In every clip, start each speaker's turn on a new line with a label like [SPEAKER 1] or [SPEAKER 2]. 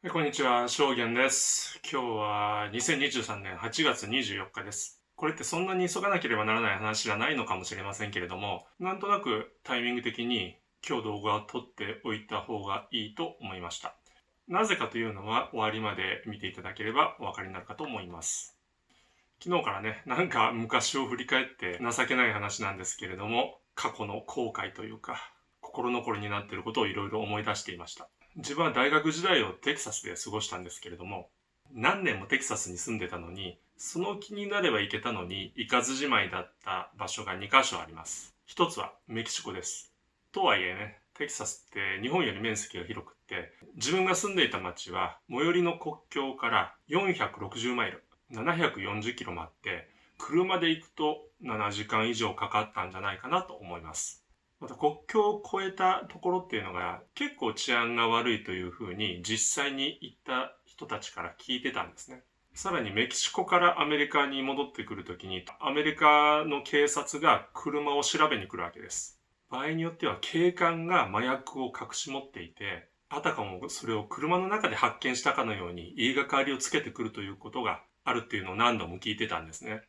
[SPEAKER 1] はい、こんにちは、正元です。今日は2023年8月24日です。これってそんなに急がなければならない話じゃないのかもしれませんけれども、なんとなくタイミング的に今日動画を撮っておいた方がいいと思いました。なぜかというのは終わりまで見ていただければお分かりになるかと思います。昨日からね、なんか昔を振り返って情けない話なんですけれども、過去の後悔というか、心残りになっていることをいろいろ思い出していました。自分は大学時代をテキサスで過ごしたんですけれども、何年もテキサスに住んでたのに、その気になれば行けたのに行かずじまいだった場所が2カ所あります。一つはメキシコです。とはいえね、テキサスって日本より面積が広くって、自分が住んでいた町は最寄りの国境から460マイル、740キロもあって、車で行くと7時間以上かかったんじゃないかなと思います。また国境を越えたところっていうのが結構治安が悪いというふうに実際に行った人たちから聞いてたんですね。さらにメキシコからアメリカに戻ってくるときにアメリカの警察が車を調べに来るわけです。場合によっては警官が麻薬を隠し持っていて、あたかもそれを車の中で発見したかのように言いがかりをつけてくるということがあるっていうのを何度も聞いてたんですね。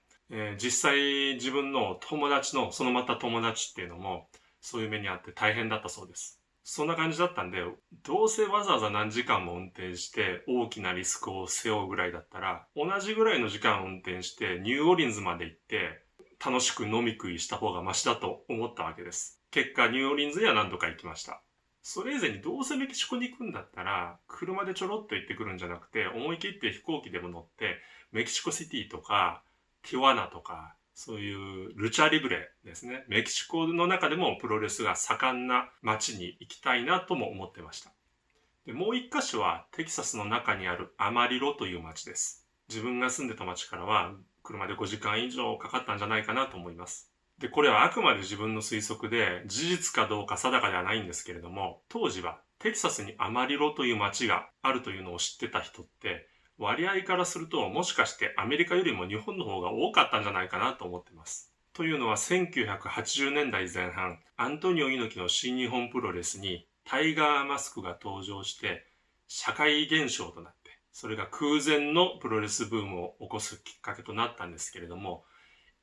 [SPEAKER 1] 実際自分の友達のそのまた友達っていうのもそういう目にあって大変だったそうです。そんな感じだったんで、どうせわざわざ何時間も運転して大きなリスクを背負うぐらいだったら、同じぐらいの時間運転してニューオーリンズまで行って楽しく飲み食いした方がマシだと思ったわけです。結果ニューオーリンズには何度か行きました。それ以前にどうせメキシコに行くんだったら、車でちょろっと行ってくるんじゃなくて、思い切って飛行機でも乗って、メキシコシティとか、ティワナとか、そういうルチャリブレですね。メキシコの中でもプロレスが盛んな街に行きたいなとも思ってました。で、もう一箇所はテキサスの中にあるアマリロという街です。自分が住んでた街からは車で5時間以上かかったんじゃないかなと思います。で、これはあくまで自分の推測で事実かどうか定かではないんですけれども、当時はテキサスにアマリロという街があるというのを知ってた人って割合からするともしかしてアメリカよりも日本の方が多かったんじゃないかなと思ってます。というのは1980年代前半、アントニオ猪木の新日本プロレスにタイガーマスクが登場して社会現象となって、それが空前のプロレスブームを起こすきっかけとなったんですけれども、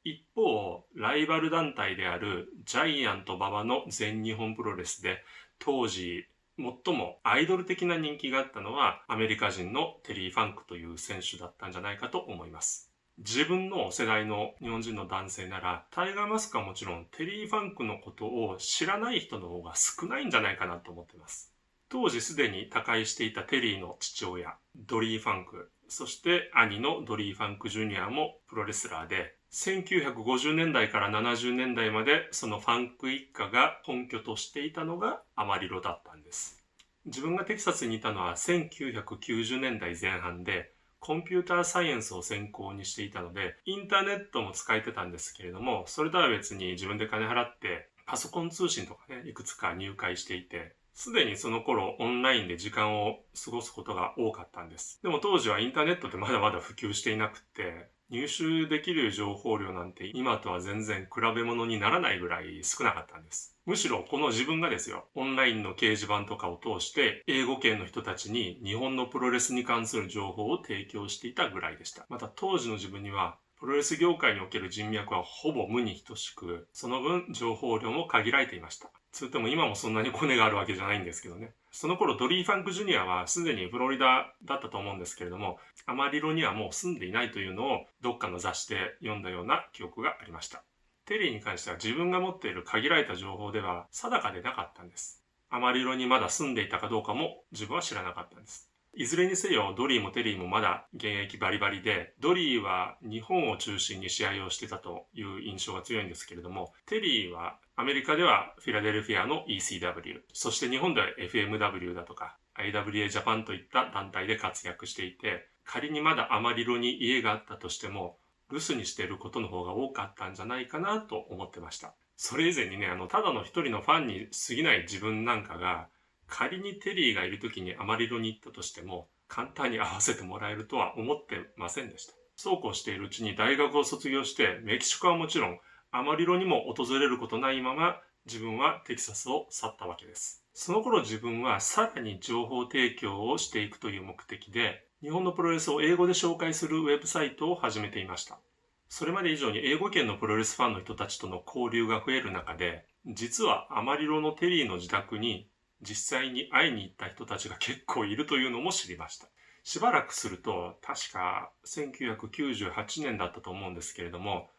[SPEAKER 1] 一方、ライバル団体であるジャイアント馬場の全日本プロレスで当時最もアイドル的な人気があったのはアメリカ人のテリー・ファンクという選手だったんじゃないかと思います。自分の世代の日本人の男性ならタイガーマスクはもちろんテリー・ファンクのことを知らない人の方が少ないんじゃないかなと思っています。当時すでに他界していたテリーの父親ドリー・ファンク、そして兄のドリー・ファンク・ジュニアもプロレスラーで、1950年代から70年代までそのファンク一家が本拠としていたのがアマリロだったんです。自分がテキサスにいたのは1990年代前半で、コンピューターサイエンスを専攻にしていたので、インターネットも使えてたんですけれども、それとは別に自分で金払ってパソコン通信とかね、いくつか入会していて、すでにその頃オンラインで時間を過ごすことが多かったんです。でも当時はインターネットってまだまだ普及していなくて、入手できる情報量なんて今とは全然比べ物にならないぐらい少なかったんです。むしろこの自分がですよ、オンラインの掲示板とかを通して英語圏の人たちに日本のプロレスに関する情報を提供していたぐらいでした。また当時の自分にはプロレス業界における人脈はほぼ無に等しく、その分情報量も限られていました。つっても今もそんなにコネがあるわけじゃないんですけどね。その頃ドリー・ファンク・ジュニアはすでにフロリダだったと思うんですけれども、アマリロにはもう住んでいないというのをどっかの雑誌で読んだような記憶がありました。テリーに関しては自分が持っている限られた情報では定かでなかったんです。アマリロにまだ住んでいたかどうかも自分は知らなかったんです。いずれにせよドリーもテリーもまだ現役バリバリで、ドリーは日本を中心に試合をしてたという印象が強いんですけれども、テリーはアメリカではフィラデルフィアの ECW、そして日本では FMW だとか IWA ジャパンといった団体で活躍していて、仮にまだアマリロに家があったとしても留守にしていることの方が多かったんじゃないかなと思ってました。それ以前にね、ただの一人のファンに過ぎない自分なんかが、仮にテリーがいる時にアマリロに行ったとしても、簡単に会わせてもらえるとは思ってませんでした。そうこうしているうちに大学を卒業して、メキシコはもちろん、アマリロにも訪れることないまま、自分はテキサスを去ったわけです。その頃自分はさらに情報提供をしていくという目的で、日本のプロレスを英語で紹介するウェブサイトを始めていました。それまで以上に英語圏のプロレスファンの人たちとの交流が増える中で、実はアマリロのテリーの自宅に実際に会いに行った人たちが結構いるというのも知りました。しばらくすると、確か1998年だったと思うんですけれども、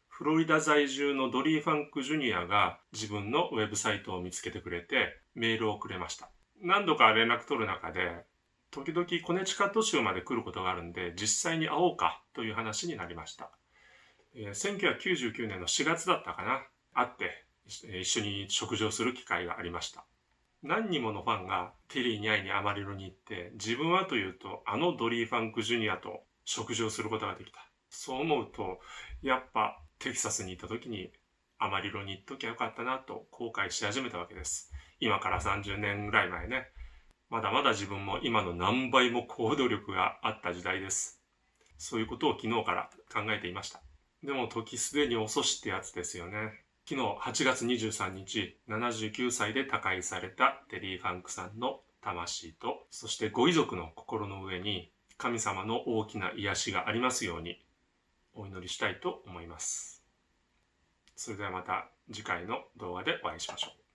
[SPEAKER 1] フロリダ在住のドリー・ファンク・ジュニアが自分のウェブサイトを見つけてくれてメールをくれました。何度か連絡取る中で、時々コネチカット州まで来ることがあるんで実際に会おうかという話になりました。1999年の4月だったかな。会って一緒に食事をする機会がありました。何人ものファンがテリーに会いにアマリロに行って、自分はというとあのドリー・ファンク・ジュニアと食事をすることができた。そう思うと、やっぱテキサスに行った時にアマリロに行っときゃよかったなと後悔し始めたわけです。今から30年ぐらい前ね。まだまだ自分も今の何倍も行動力があった時代です。そういうことを昨日から考えていました。でも時すでに遅しってやつですよね。昨日8月23日、79歳で他界されたテリー・ファンクさんの魂と、そしてご遺族の心の上に神様の大きな癒しがありますようにお祈りしたいと思います。それではまた次回の動画でお会いしましょう。